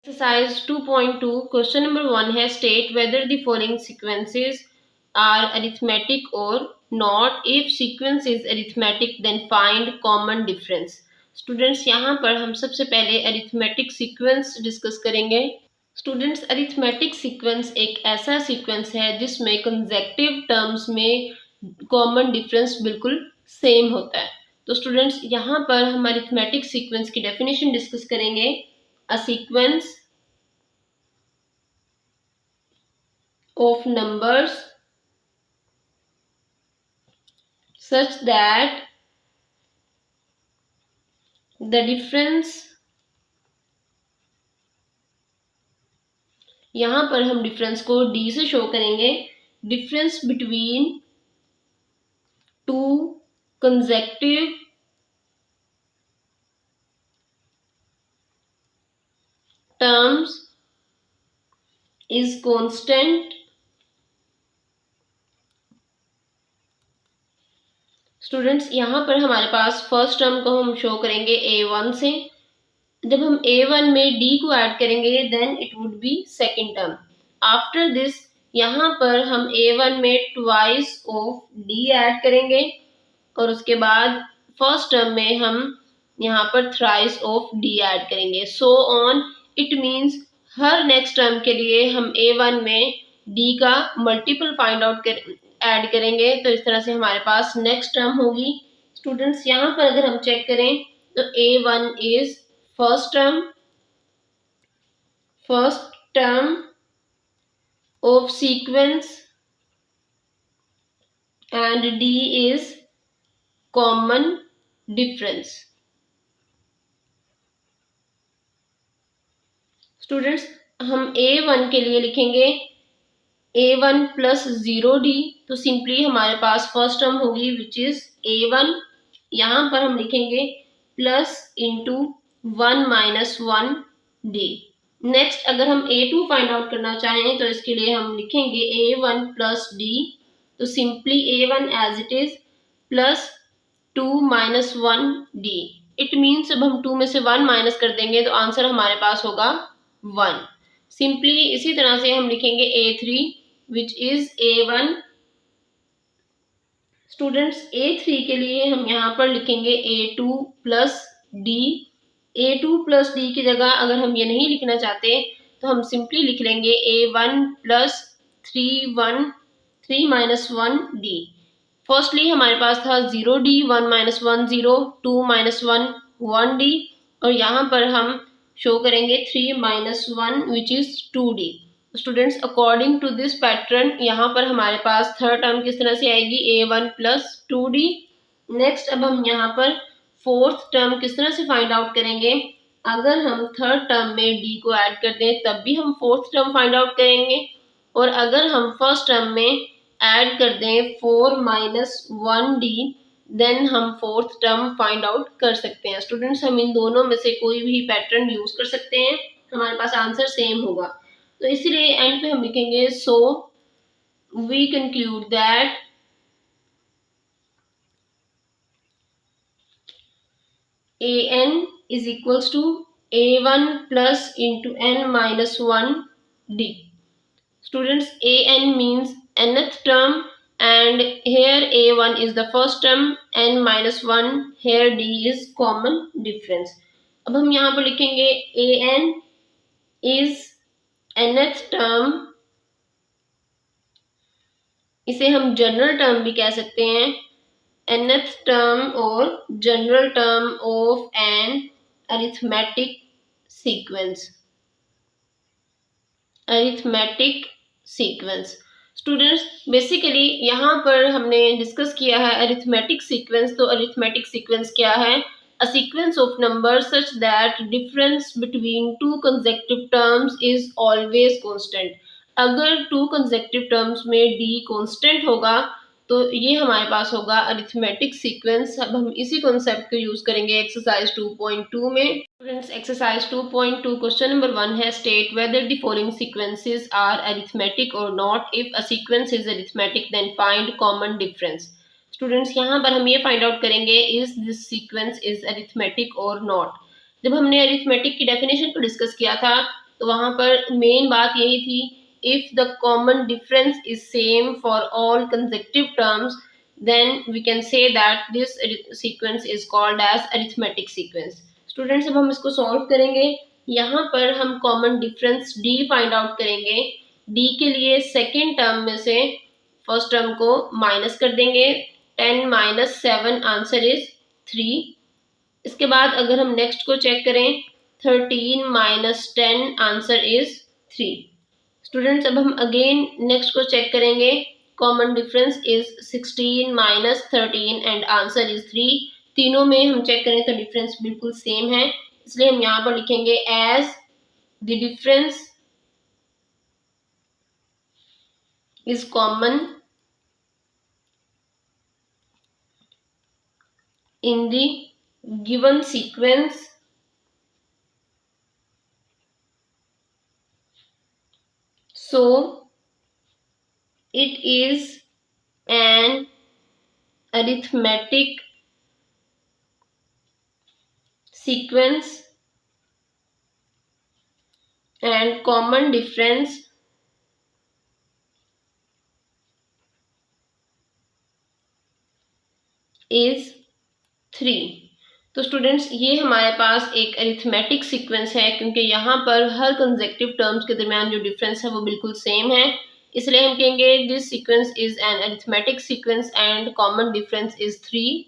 Exercise 2.2 question number 1 है state whether the following sequences are arithmetic or not. If sequence is arithmetic then find common difference. Students यहाँ पर हम सबसे पहले arithmetic sequence discuss करेंगे. Students arithmetic sequence एक ऐसा सीक्वेंस है जिसमें कंसेक्टिव टर्म्स में कॉमन डिफरेंस बिल्कुल सेम होता है. तो स्टूडेंट्स यहाँ पर हम अरिथमेटिक सीक्वेंस की डेफिनेशन डिस्कस करेंगे. A sequence of numbers such that the difference, यहाँ पर हम डिफरेंस को डी से शो करेंगे. Difference between two consecutive terms is constant. Students यहाँ पर हमारे पास फर्स्ट टर्म को हम शो करेंगे a1 से. जब हम a1 में d को ऐड करेंगे then it would be second term. After this यहाँ पर हम a1 में ट्वाइस ऑफ d ऐड करेंगे और उसके बाद फर्स्ट टर्म में हम यहाँ पर थ्राइस ऑफ d ऐड करेंगे. So on. It means her next term के लिए हम a1 में d का मल्टीपल फाइंड आउट ऐड करेंगे. तो इस तरह से हमारे पास नेक्स्ट टर्म होगी. स्टूडेंट्स यहाँ पर अगर हम चेक करें तो a1 is first term of sequence and d is common difference. Students हम a1 के लिए लिखेंगे a1 प्लस 0d. तो सिंपली हमारे पास फर्स्ट टर्म होगी विच इज a1. यहाँ पर हम लिखेंगे plus into 1 minus 1d. Next अगर हम a2 फाइंड आउट करना चाहें तो इसके लिए हम लिखेंगे a1 प्लस d. तो simply a1 as it is plus 2 minus 1d. It means जब हम 2 में से 1 माइनस कर देंगे तो आंसर हमारे पास होगा 1. सिंपली इसी तरह से हम लिखेंगे a3 which is a1. Students a3 के लिए हम यहाँ पर लिखेंगे a2 plus d. a2 plus d की जगह अगर हम ये नहीं लिखना चाहते तो हम सिंपली लिख लेंगे a1 plus 3 minus 1d. Firstly हमारे पास था 0d, 1 माइनस 1 0, 2 माइनस 1 1d और यहाँ पर हम शो करेंगे 3 minus 1 which is 2d. Students according to this pattern यहाँ पर हमारे पास थर्ड टर्म किस तरह से आएगी a1 प्लस 2d. नेक्स्ट अब हम यहाँ पर फोर्थ टर्म किस तरह से फाइंड आउट करेंगे. अगर हम थर्ड टर्म में d को ऐड कर दें तब भी हम फोर्थ टर्म फाइंड आउट करेंगे और अगर हम फर्स्ट टर्म में ऐड कर दें 4 माइनस 1d देन हम फोर्थ टर्म फाइंड आउट कर सकते हैं. स्टूडेंट्स हम इन दोनों में से कोई भी पैटर्न यूज कर सकते हैं, हमारे पास आंसर सेम होगा. तो इसीलिए एंड पे हम लिखेंगे so we conclude that an is equals to a1 plus into n minus 1d. Students an means nth term and here a1 is the first term, n minus 1 here d is common difference. अब हम यहाँ पर लिखेंगे an is nth term. इसे हम general term भी कह सकते हैं. nth term और general term of an arithmetic sequence. Students basically यहाँ पर हमने डिस्कस किया है अरिथमेटिक सीक्वेंस. तो अरिथमेटिक सीक्वेंस क्या है? A sequence of number such that difference between two consecutive terms is always constant. अगर टू कंसेक्टिव टर्म्स में d कांस्टेंट होगा तो ये हमारे पास होगा अरिथमेटिक सीक्वेंस. अब हम इसी कॉन्सेप्ट को यूज करेंगे एक्सरसाइज 2.2 में. स्टूडेंट्स एक्सरसाइज 2.2 क्वेश्चन नंबर 1 है state whether the following sequences are arithmetic और not. If a sequence is arithmetic then find common difference. Students यहाँ पर हम ये फाइंड आउट करेंगे is this sequence is arithmetic और नॉट. जब हमने अरिथमेटिक की डेफिनेशन को डिस्कस किया था तो वहाँ पर मेन बात यही थी, if the common difference is same for all consecutive terms then we can say that this sequence is called as arithmetic sequence. Students अब हम इसको सॉल्व करेंगे। यहाँ पर हम common difference D find out करेंगे। डी के लिए सेकेंड टर्म में से फर्स्ट टर्म को माइनस कर देंगे। 10 माइनस 7 आंसर इज 3। इसके बाद अगर हम नेक्स्ट को चेक करें, 13 माइनस 10 आंसर इज 3। स्टूडेंट्स अब हम अगेन नेक्स्ट को चेक करेंगे। Common difference is 16 minus 13 and answer is 3। तीनों में हम चेक करें तो डिफरेंस बिल्कुल सेम है, इसलिए हम यहाँ पर लिखेंगे as the difference is common in the given sequence so it is an arithmetic sequence and common difference is 3। तो स्टूडेंट्स ये हमारे पास एक अरिथमेटिक सीक्वेंस है, क्योंकि यहाँ पर हर कंसेक्यूटिव टर्म्स के दरमियान जो डिफरेंस है वो बिल्कुल सेम है, इसलिए हम कहेंगे this sequence is an arithmetic sequence and common difference is 3।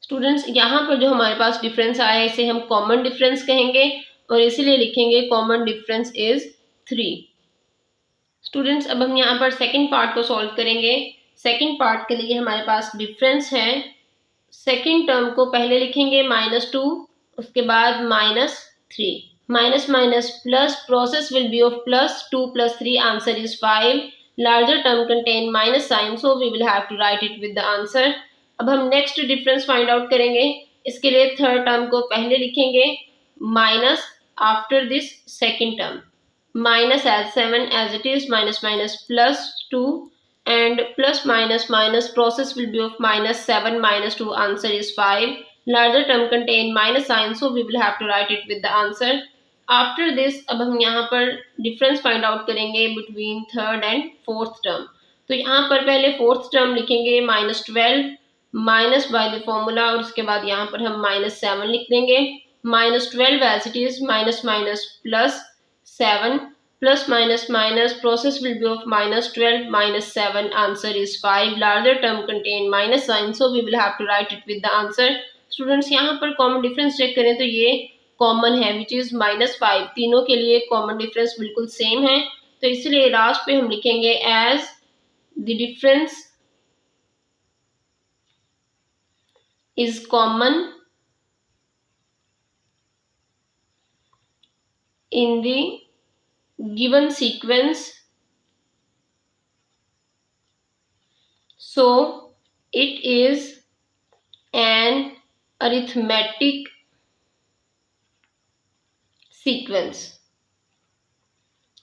Students यहाँ पर जो हमारे पास डिफरेंस आया है इसे हम कॉमन डिफरेंस कहेंगे और इसीलिए लिखेंगे कॉमन डिफरेंस इज 3। स्टूडेंट्स अब हम यहाँ पर सेकेंड पार्ट को सॉल्व करेंगे। सेकेंड पार्ट के लिए हमारे पास डिफरेंस है, सेकेंड टर्म को पहले लिखेंगे -2, उसके बाद -3। Minus minus plus, process will be of +2 + 3 answer is 5। Larger term contain minus sign so we will have to write it with the answer. अब हम नेक्स्ट डिफरेंस फाइंड आउट करेंगे। इसके लिए थर्ड टर्म को पहले लिखेंगे minus after this second term, minus as 7 as it is, minus minus +2 and plus minus minus process will be of -7 -2 answer is 5. Larger term contain minus sign so we will have to write it with the answer. After this अब हम यहाँ पर difference find out करेंगे between third and fourth term। तो यहाँ पर पहले fourth term लिखेंगे -12 माइनस बाय द फॉर्मूला और उसके बाद यहाँ पर हम -7 लिख देंगे। -12 as it is, minus minus +7 plus minus minus process will be of -12 -7 answer is 5। larger term contain minus sign so we will have to write it with the answer। Students यहाँ पर कॉमन डिफरेंस चेक करें तो ये common है which is -5। तीनों के लिए common difference बिल्कुल सेम है, तो इसलिए लास्ट पे हम लिखेंगे as the difference is common in the given sequence so it is an arithmetic sequence।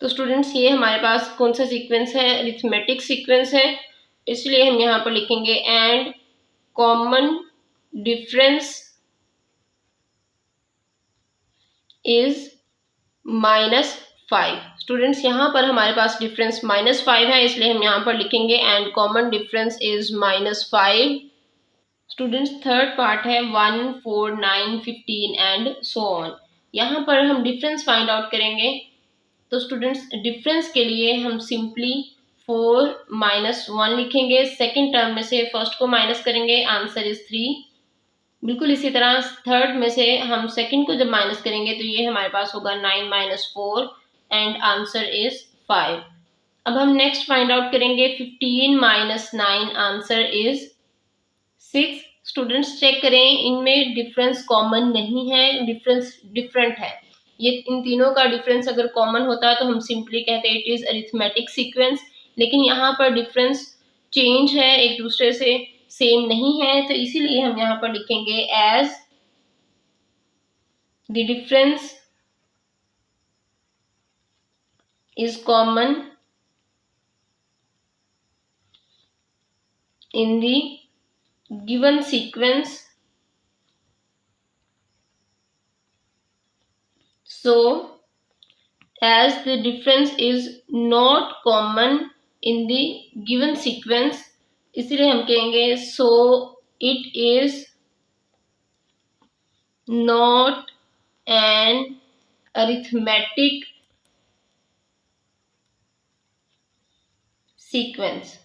तो स्टूडेंट्स ये हमारे पास कौन सा सीक्वेंस है, अरिथमेटिक सीक्वेंस है, इसलिए हम यहाँ पर लिखेंगे and common difference is -5। Students यहाँ पर हमारे पास डिफरेंस -5 है, इसलिए हम यहाँ पर लिखेंगे and common difference is -5। Students third part है 1 4 9 15 एंड सो ऑन। यहाँ पर हम डिफरेंस फाइंड आउट करेंगे। तो स्टूडेंट्स डिफरेंस के लिए हम सिंपली 4 -1 लिखेंगे। सेकेंड टर्म में से फर्स्ट को माइनस करेंगे, आंसर इज 3। बिल्कुल इसी तरह थर्ड में से हम सेकंड को जब माइनस करेंगे तो ये हमारे पास होगा 9 - 4 एंड आंसर इज 5। अब हम नेक्स्ट फाइंड आउट करेंगे 15 - 9 आंसर इज 6। स्टूडेंट्स चेक करें इनमें डिफरेंस कॉमन नहीं है, डिफरेंस डिफरेंट है। ये इन तीनों का डिफरेंस अगर कॉमन होता है तो हम सिंपली कहते हैं इट इज अरिथमेटिक सीक्वेंस, लेकिन यहाँ पर डिफरेंस चेंज है, एक दूसरे से सेम नहीं है, तो इसीलिए हम यहाँ पर लिखेंगे as the difference is common in the given sequence so as the difference is not common in the given sequence, इसलिए हम कहेंगे so it is not an arithmetic sequence।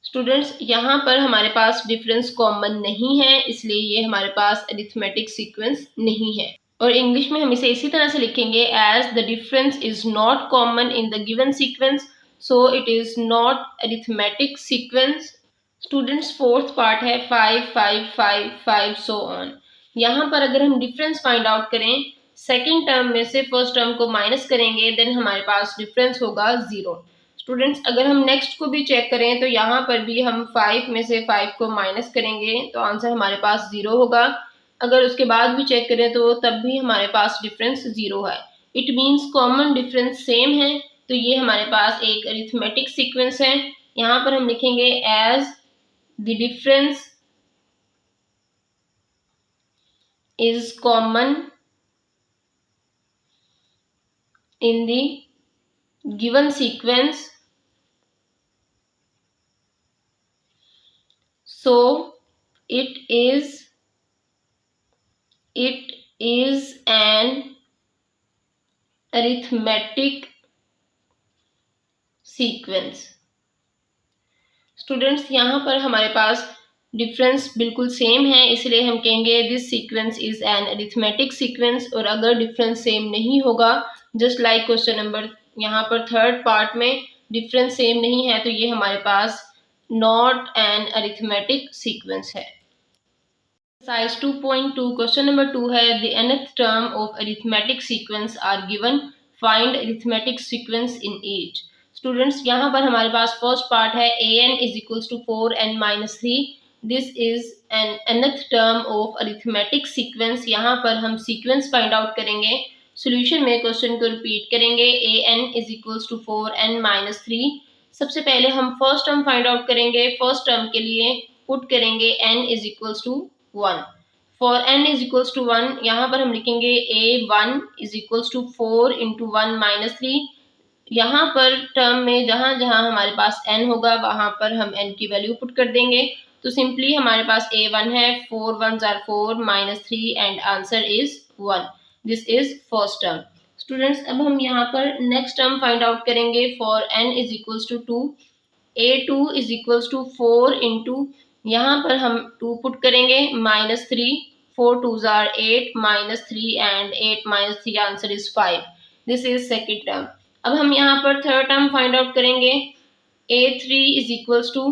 Students यहाँ पर हमारे पास डिफरेंस कॉमन नहीं है, इसलिए ये हमारे पास अरिथमेटिक सीक्वेंस नहीं है। और इंग्लिश में हम इसे इसी तरह से लिखेंगे as the difference is not common in the given sequence, so it is not arithmetic sequence. Students fourth part है 5 5 5 5 सो ऑन। यहाँ पर अगर हम डिफरेंस फाइंड आउट करें, सेकेंड टर्म में से फर्स्ट टर्म को माइनस करेंगे, देन हमारे पास डिफरेंस होगा 0। स्टूडेंट्स अगर हम नेक्स्ट को भी चेक करें तो यहाँ पर भी हम 5 में से 5 को माइनस करेंगे तो आंसर हमारे पास 0 होगा। अगर उसके बाद भी चेक करें तो तब भी हमारे पास डिफरेंस 0 है। It means common difference same है, तो ये हमारे पास एक अरिथमेटिक सीक्वेंस है। यहाँ पर हम लिखेंगे as the difference is common in the given sequence, so it is an arithmetic sequence। Students यहाँ पर हमारे पास डिफरेंस बिल्कुल सेम है, इसलिए हम कहेंगे this sequence is an arithmetic sequence. और अगर डिफरेंस सेम नहीं होगा, जस्ट लाइक क्वेश्चन नंबर यहाँ पर थर्ड पार्ट में डिफरेंस सेम नहीं है, तो ये हमारे पास नॉट एन अरिथमेटिक सीक्वेंस है। एक्सरसाइज 2.2 क्वेश्चन नंबर 2 है the nth term of arithmetic sequence are given, find arithmetic sequence in each. Students यहाँ पर हमारे पास फर्स्ट पार्ट है an is equals to 4n-3। This is an nth term of arithmetic sequence. यहाँ पर हम sequence find out करेंगे। Solution में क्वेश्चन को रिपीट करेंगे। an is equals to 4n-3। सबसे पहले हम फर्स्ट टर्म फाइंड आउट करेंगे। फर्स्ट टर्म के लिए पुट करेंगे n is equals to 1। For n is equals to 1 यहाँ पर हम लिखेंगे a1 is equals to 4 into 1-3। यहाँ पर टर्म में जहाँ जहाँ हमारे पास n होगा वहाँ पर हम n की वैल्यू पुट कर देंगे। तो सिंपली हमारे पास a1 है, 4 1s are 4 -3 and answer is 1। This is first term. Students अब हम यहाँ पर नेक्स्ट टर्म फाइंड आउट करेंगे। For n is equals to 2, a2 is equals to 4 into, यहाँ पर हम 2 पुट करेंगे -3, 4 2s are 8 -3 and 8 -3 answer is 5। This is second term. अब हम यहाँ पर थर्ड टर्म फाइंड आउट करेंगे। a3 is equals to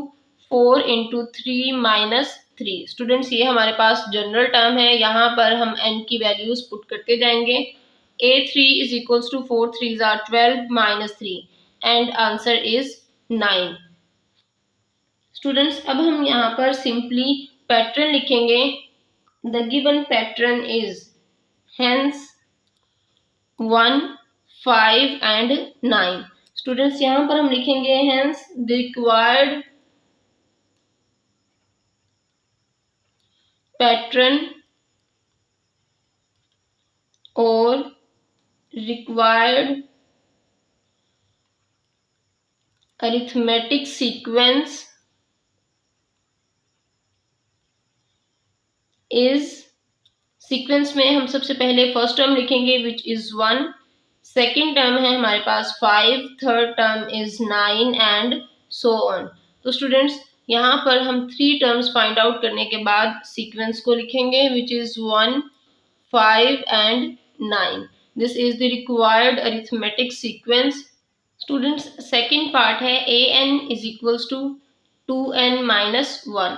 4 into 3 -3। Students ये हमारे पास जनरल टर्म है, यहाँ पर हम n की वैल्यूज पुट करते जाएंगे। a3 is equals to 4 3s are 12 -3 and answer is 9। Students अब हम यहाँ पर सिंपली पैटर्न लिखेंगे। The given pattern is hence 1 5 and 9। Students यहाँ पर हम लिखेंगे हेंस द रिक्वायर्ड पैटर्न और required arithmetic sequence is. Sequence में हम सबसे पहले फर्स्ट टर्म लिखेंगे विच इज 1, सेकेंड टर्म है हमारे पास 5, third term is 9 and so on. तो स्टूडेंट्स यहाँ पर हम 3 टर्म्स फाइंड आउट करने के बाद सीक्वेंस को लिखेंगे which is 1 5 and 9। This is the required arithmetic sequence. Students second part है an is equals to 2n-1।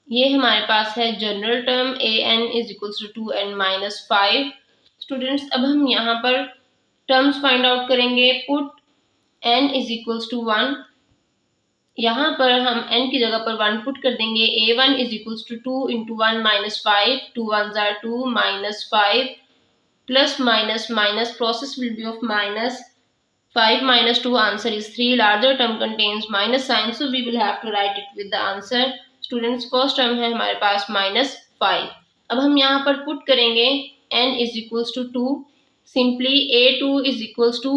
ये हमारे पास है general term an is equals to 2n-5। Students अब हम यहाँ पर टर्म्स फाइंड आउट करेंगे। Put n is equals to 1, यहाँ पर हम n की जगह पर 1 पुट कर देंगे। a1 is equals to 2 into 1-5, 2 1s are 2 -5 plus minus minus process will be of minus 5 minus 2 answer is 3. Larger term contains minus sign, so we will have to write it with the answer. Students first term है हमारे पास -5। अब हम यहाँ पर put करेंगे n is equals to 2, simply A2 is equals to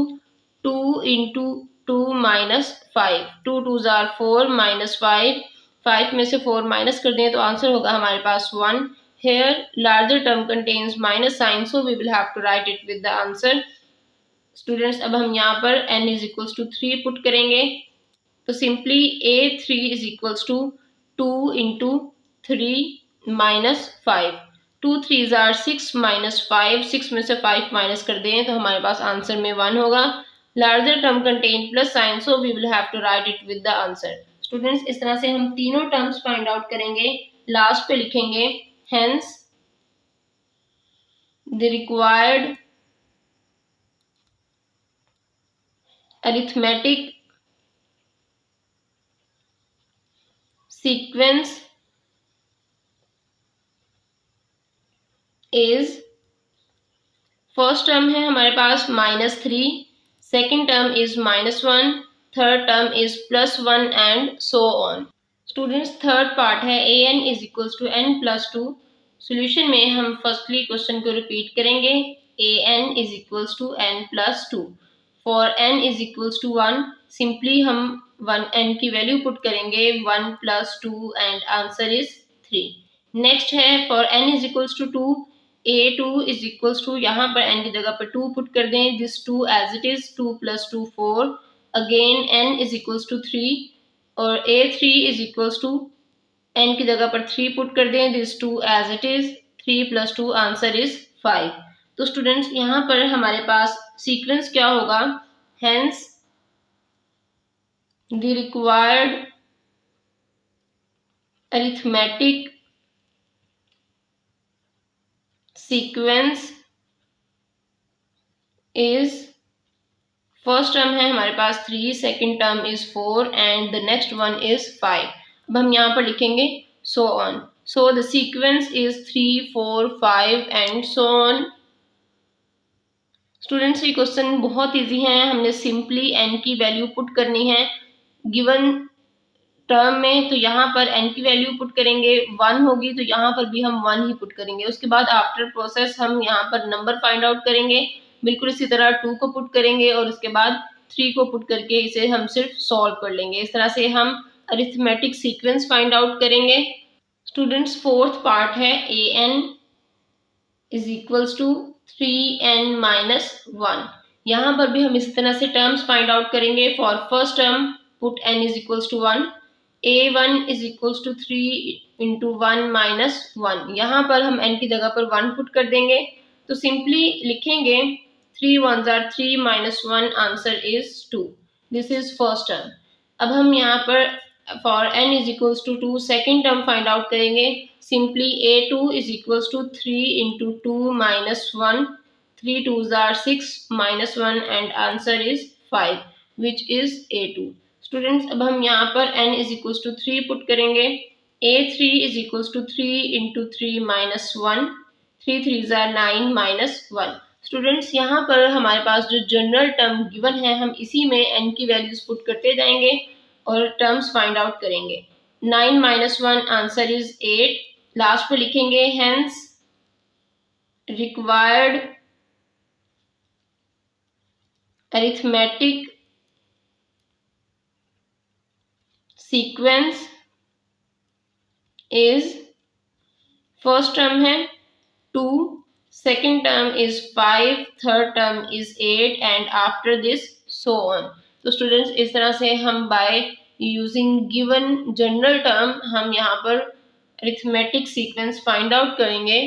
2 into 2 minus 5, 2 2 जार 4 minus 5, 5 में से 4 माइनस कर दें तो आंसर होगा हमारे पास 1। Here larger term contains minus sign, so we will have to write it with the answer. Students अब हम यहाँ पर n is equals to 3 put करेंगे, तो simply A3 is equals to 2 into 3 minus 5, 2 3 जार 6 माइनस 5, 6 में से 5 माइनस कर दें तो हमारे पास आंसर में 1 होगा। Larger term contain plus sign, so we will have to write it with the answer. Students इस तरह से हम तीनों टर्म्स फाइंड आउट करेंगे, लास्ट पे लिखेंगे hence the required arithmetic sequence is, first term है हमारे पास -3, second term is -1, third term is +1 and so on. Students third part है an is equals to n+2। Solution में हम फर्स्टली क्वेश्चन को रिपीट करेंगे, an is equals to n+2। For n is equals to 1, simply हम n की value put करेंगे 1 + 2 and answer is 3। Next है for n is equals to 2, A2 is equals to, यहाँ पर n की जगह पर 2 पुट कर दें, this 2 as it is, 2 + 2 4, again n is equals to 3 और A3 is equals to, n की जगह पर 3 पुट कर दें, this 2 as it is, 3 + 2 answer is 5। तो स्टूडेंट्स यहाँ पर हमारे पास सीक्वेंस क्या होगा, hence the required arithmetic sequence is, first term है हमारे पास 3, second term is 4 and the next one is 5। अब हम यहाँ पर लिखेंगे so on, so the sequence is 3 4 5 and so on. Students ये क्वेश्चन बहुत इजी है, हमने सिंपली n की वैल्यू पुट करनी है गिवन टर्म में, तो यहाँ पर n की वैल्यू पुट करेंगे 1 होगी तो यहाँ पर भी हम 1 ही पुट करेंगे। उसके बाद आफ्टर प्रोसेस हम यहाँ पर नंबर फाइंड आउट करेंगे, बिल्कुल इसी तरह 2 को पुट करेंगे और उसके बाद 3 को पुट करके इसे हम सिर्फ सॉल्व कर लेंगे। इस तरह से हम अरिथमेटिक सीक्वेंस फाइंड आउट करेंगे। स्टूडेंट्स फोर्थ पार्ट है an is equals to 3n-1, यहाँ पर भी हम इसी तरह से टर्म्स फाइंड आउट करेंगे। For first term put n is equals to 1, a1 is equals to 3 into 1 minus 1, यहाँ पर हम n की जगह पर 1 पुट कर देंगे तो सिंपली लिखेंगे 3 1 जार 3 minus 1, answer is 2। This is first term. अब हम यहाँ पर for n is equals to 2 second term find out करेंगे, simply a2 is equals to 3 into 2 minus 1, 3 2 जार 6 minus 1 and answer is 5 which is a2। Students अब हम यहाँ पर n is equals to 3 put करेंगे, a3 is equals to 3 into 3 minus 1, 3 3 jar 9 minus 1। Students यहाँ पर हमारे पास जो जनरल टर्म गिवन है हम इसी में n की वैल्यूज पुट करते जाएंगे और टर्म्स फाइंड आउट करेंगे। 9 माइनस 1 आंसर इज 8, लास्ट पे लिखेंगे hence required arithmetic sequence is, first term है 2, second term is 5, third term is 8 and after this so on. तो स्टूडेंट्स इस तरह से हम by using given general term हम यहाँ पर अरिथमेटिक सीक्वेंस फाइंड आउट करेंगे।